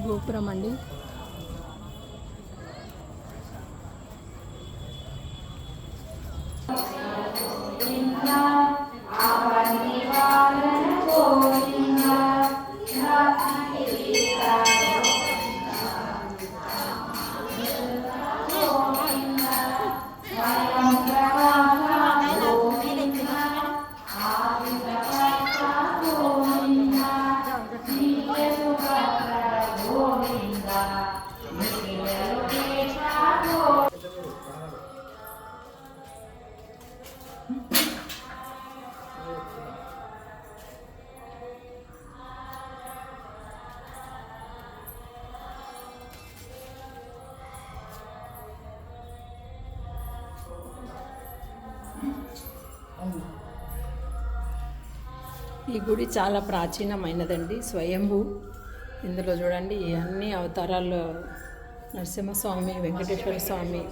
గోపురం అండి. ఈ గుడి చాలా ప్రాచీనమైనదండి, స్వయంభూ. ఇందులో చూడండి అన్ని అవతారాలు, నరసింహస్వామి, వెంకటేశ్వర స్వామి,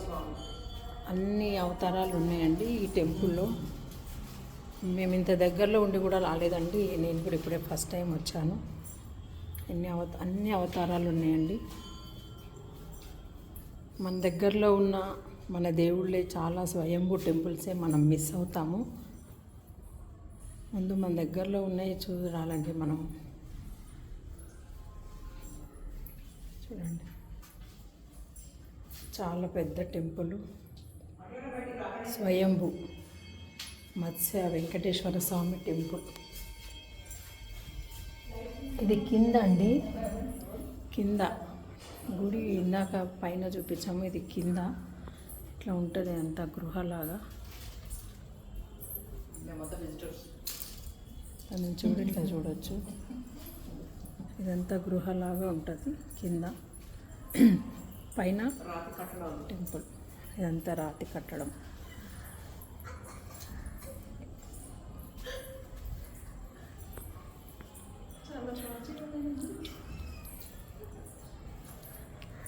అన్ని అవతారాలు ఉన్నాయండి ఈ టెంపుల్లో. మేము ఇంత దగ్గరలో ఉండి కూడా రాలేదండి, నేను కూడా ఇప్పుడే ఫస్ట్ టైం వచ్చాను. అన్ని అవతారాలు ఉన్నాయండి. మన దగ్గరలో ఉన్న మన దేవుళ్ళే చాలా స్వయంభూ టెంపుల్సే మనం మిస్ అవుతాము. ముందు మన దగ్గరలో ఉన్నాయి చూడాలండి మనం. చూడండి చాలా పెద్ద టెంపుల్, స్వయంభూ మత్స్య వెంకటేశ్వర స్వామి టెంపుల్. ఇది కింద అండి, కింద గుడి ఇందాక పైన చూపించాము, ఇది కింద ఇట్లా ఉంటుంది అంత గృహలాగా. చూడు ఇట్లా చూడొచ్చు, ఇదంతా గృహలాగా ఉంటుంది కింద. పైన టెంపుల్, ఇదంతా రాతి కట్టడం.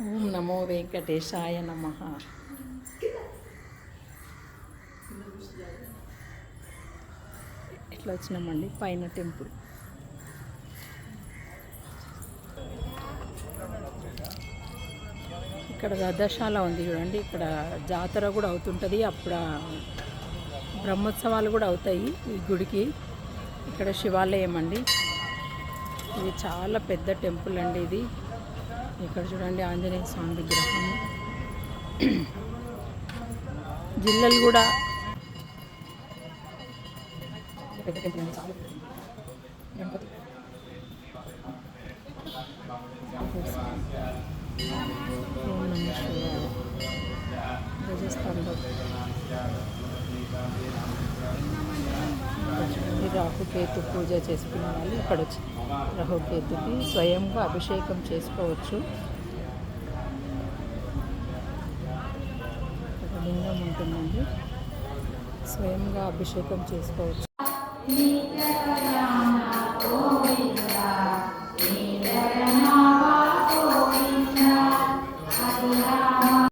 ఓం నమో వెంకటేశాయ నమః. ఇట్లా వచ్చినామండి పైన టెంపుల్. ఇక్కడ రథశాల ఉంది చూడండి, ఇక్కడ జాతర కూడా అవుతుంటుంది, అప్పుడు బ్రహ్మోత్సవాలు కూడా అవుతాయి ఈ గుడికి. ఇక్కడ శివాలయం అండి, ఇది చాలా పెద్ద టెంపుల్ అండి ఇది. ఇక్కడ చూడండి ఆంజనేయ స్వామి విగ్రహం. జిల్లలు కూడా పెద్ద టెంపుల్ అండి, చాలా గణపతి. ధ్వజస్తంభం. రాహుకేతు పూజ చేసుకునే వాళ్ళు ఇక్కడ వచ్చి రాహుకేతుకి స్వయంగా అభిషేకం చేసుకోవచ్చు. ఒక లింగం ఉంటుందండి, స్వయంగా అభిషేకం చేసుకోవచ్చు. నీ